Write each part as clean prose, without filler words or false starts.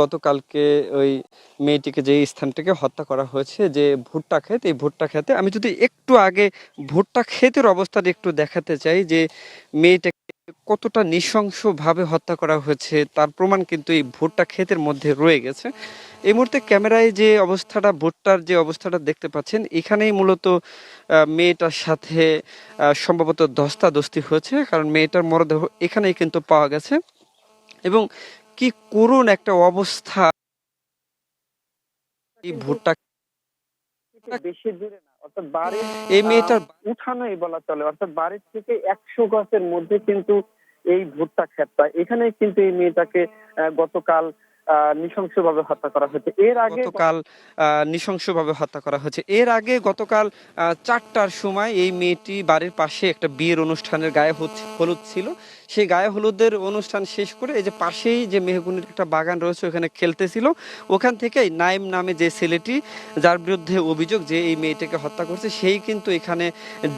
গতকালকে ওই মেয়েটিকে যে স্থান থেকে হত্যা করা হয়েছে, যে ভুট্টা ক্ষেত, এই ভুট্টা ক্ষেতে আমি যদি একটু আগে ভুট্টা ক্ষেতের অবস্থাটা একটু দেখাতে চাই, যে মেয়েটাকে কতটা নৃশংসভাবে হত্যা করা হয়েছে তার প্রমাণ কিন্তু এই ভুট্টা ক্ষেতের মধ্যে রয়ে গেছে। এই মুহূর্তে ক্যামেরায় যে অবস্থাটা, ভুট্টার যে অবস্থাটা দেখতে পাচ্ছেন, এখানেই মূলত মেয়েটার সাথে সম্ভবত ধস্তাধস্তি হয়েছে, কারণ মেয়েটার মরদেহ এখানেই কিন্তু পাওয়া গেছে। এবং কি করুণ একটা অবস্থা এই কিন্তু ভুট্টা। বেশি দূরে না, অর্থাৎ বাড়ির এই মেয়েটার উঠানোই বলা চলে, অর্থাৎ বাড়ির থেকে 100 গজের মধ্যে কিন্তু এই ভুট্টা ক্ষেতটা, এখানেই কিন্তু এই মেয়েটাকে গতকাল নৃশংসভাবে হত্যা করা হয়েছে। এর আগে গতকাল নৃশংসভাবে হত্যা করা হয়েছে। এর আগে গতকাল 4টার সময় এই মেয়েটি বাড়ির পাশে একটা বিয়ের অনুষ্ঠানের গায়ে হলুদ ছিল। সেই গায়ে হলুদের অনুষ্ঠান শেষ করে এই যে পাশেই যে মেহগনির একটা বাগান রয়েছে, ওখানে খেলতেছিল। ওখান থেকেই নাইম নামে যে ছেলেটি, যার বিরুদ্ধে অভিযোগ যে এই মেয়েটাকে হত্যা করছে, সেই কিন্তু এখানে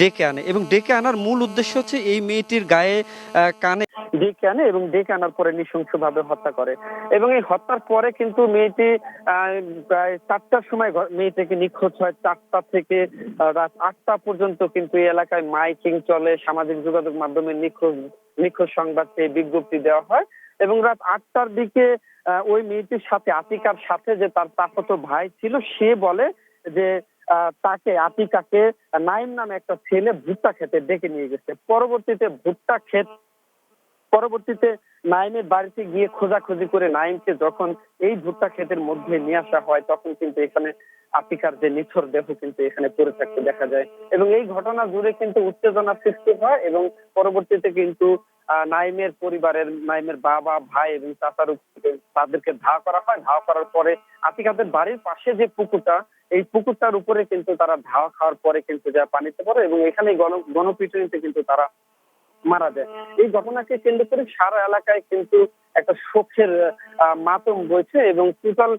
ডেকে আনে, এবং ডেকে আনার মূল উদ্দেশ্য হচ্ছে এই মেয়েটির গায়ে কানে ডেকে আনে এবং ডেকে আনার পরে নৃশংসভাবে হত্যা করে। এবং এই হত্যার পরে কিন্তু মেয়েটি প্রায় 4টার সময় মেয়েটিকে নিখোঁজ হয়। 4টা থেকে রাত 8টা পর্যন্ত কিন্তু এই এলাকায় মাইকিং চলে, সামাজিক যোগাযোগ মাধ্যমে নিখোঁজ নিখোঁজ সংবাদ পেয়ে বিজ্ঞপ্তি দেওয়া হয়। এবং রাত 8টার দিকে ওই মেয়েটির সাথে, আতিকার সাথে যে তার চাচাতো ভাই ছিল, সে বলে যে তাকে, আতিকাকে নাইম নামে একটা ছেলে ভুট্টা খেতে ডেকে নিয়ে গেছে। পরবর্তীতে নাইমের বাড়িতে গিয়ে খোঁজাখুঁজি করে নাইমকে যখন এই ভুট্টা ক্ষেতের মধ্যে নিয়ে আসা হয়, তখন কিন্তু এখানে আতিকার যে নিথর দেহ কিন্তু এখানে পড়ে থাকতে দেখা যায়। এবং এই ঘটনা জুড়ে কিন্তু উত্তেজনা সৃষ্টি হয়, এবং পরবর্তীতে কিন্তু নাইমের পরিবারের, নাইমের বাবা, ভাই এবং চাচার উপরে তাদেরকে ধাওয়া করা হয়। ধাওয়া করার পরে আতিকাদের বাড়ির পাশে যে পুকুরটা, এই পুকুরটার উপরে কিন্তু তারা ধাওয়া খাওয়ার পরে কিন্তু যা পানিতে পড়ে, এবং এখানে গণপিটুনিতে কিন্তু তারা মারা যায়। এই ঘটনাকে কেন্দ্র করে সারা এলাকায় কিন্তু একটা শোকের মাতম বইছে, এবং টোটাল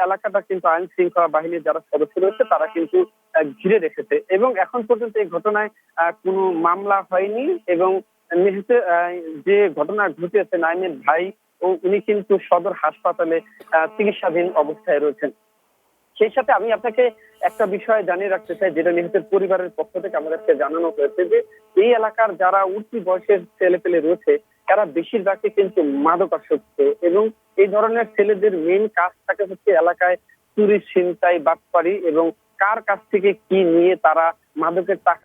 এলাকাটা কিন্তু আইন শৃঙ্খলা বাহিনীর যারা সদস্য রয়েছে তারা কিন্তু ঘিরে রেখেছে। এবং এখন পর্যন্ত এই ঘটনায় কোনো মামলা হয়নি, এবং নিহত যে ঘটনা ঘটেছে, নাইমের ভাই ও উনি কিন্তু সদর হাসপাতালে চিকিৎসাধীন অবস্থায় রয়েছেন। সেই সাথে আমি আপনাকে একটা বিষয় জানিয়ে রাখতে চাই, যেটা নিহতের পরিবারের পক্ষ থেকে আমাদেরকে জানানো হয়েছে, যে এই এলাকার যারা উঠতি বয়সের ছেলে পেলে রয়েছে, তারা বেশিরভাগই কিন্তু মাদকাসক্ত, এবং এই ধরনের ছেলেদের মেইন কাজ থাকে হচ্ছে এলাকায় চুরি, ছিনতাই, বাটপারি, এবং কার কাছ থেকে কি নিয়ে তারা মাদকের টাকা